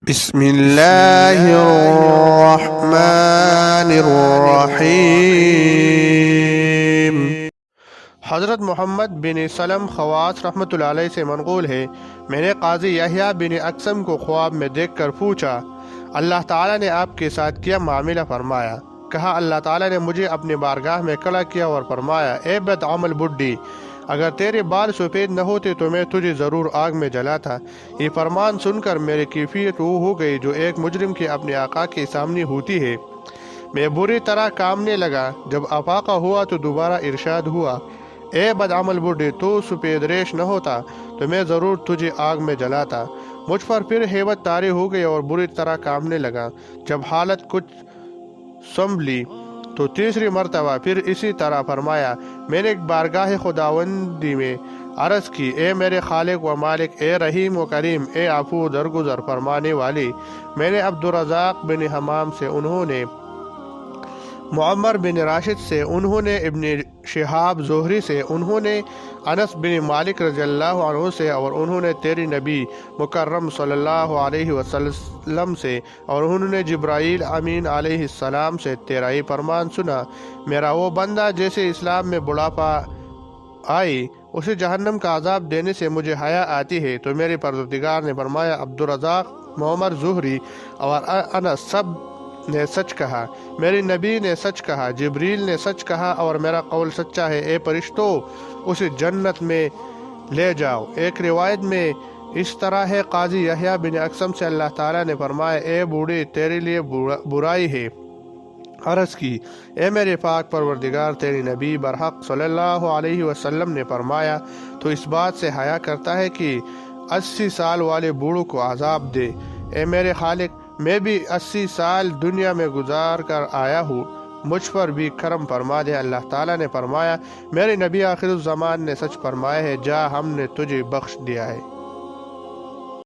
بسم اللہ الرحمن الرحیم۔ حضرت محمد بن سلم خواص رحمۃ اللہ علیہ سے منقول ہے، میں نے قاضی یحییٰ بن اقسم کو خواب میں دیکھ کر پوچھا، اللہ تعالیٰ نے آپ کے ساتھ کیا معاملہ فرمایا؟ کہا، اللہ تعالیٰ نے مجھے اپنی بارگاہ میں کھڑا کیا اور فرمایا، اے بد عمل بڈھی، اگر تیرے بال سفید نہ ہوتے تو میں تجھے ضرور آگ میں جلاتا۔ یہ فرمان سن کر میری کیفیت وہ ہو گئی جو ایک مجرم کی اپنے آقا کے سامنے ہوتی ہے۔ میں بری طرح کامنے لگا۔ جب افاقہ ہوا تو دوبارہ ارشاد ہوا، اے بد عمل بڈھی، تو سفید ریش نہ ہوتا تو میں ضرور تجھے آگ میں جلاتا۔ مجھ پر پھر ہیبت طاری ہو گئی اور بری طرح کامنے لگا۔ جب حالت کچھ سنبھلی تو تیسری مرتبہ پھر اسی طرح فرمایا۔ میں نے ایک بارگاہ خداوندی میں عرض کی، اے میرے خالق و مالک، اے رحیم و کریم، اے عفو درگزر فرمانے والی۔ میں نے عبدالرزاق بن حمام سے، انہوں نے معمر بن راشد سے، انہوں نے ابن شہاب زہری سے، انہوں نے انس بن مالک رضی اللہ عنہ سے، اور انہوں نے تیری نبی مکرم صلی اللہ علیہ وسلم سے، اور انہوں نے جبرائیل امین علیہ السلام سے تیرا یہ فرمان سنا، میرا وہ بندہ جیسے اسلام میں بڑھاپا آئی اسے جہنم کا عذاب دینے سے مجھے حیا آتی ہے۔ تو میرے پروردگار نے فرمایا، عبدالرزاق، معمر زہری اور انس سب نے سچ کہا، میری نبی نے سچ کہا، جبریل نے سچ کہا، اور میرا قول سچا ہے۔ اے فرشتو، اسے جنت میں لے جاؤ۔ ایک روایت میں اس طرح ہے، قاضی یحییٰ بن اقسم سے اللہ تعالیٰ نے فرمایا، اے بوڑھے، تیرے لیے برائی ہے۔ عرض کی، اے میرے پاک پروردگار، تیری نبی برحق صلی اللہ علیہ وسلم نے فرمایا، تو اس بات سے حیا کرتا ہے کہ 80 سال والے بوڑھوں کو عذاب دے۔ اے میرے خالق، میں بھی 80 سال دنیا میں گزار کر آیا ہوں، مجھ پر بھی کرم فرما دے۔ اللہ تعالیٰ نے فرمایا، میرے نبی آخر الزمان نے سچ فرمایا ہے، جا، ہم نے تجھے بخش دیا ہے۔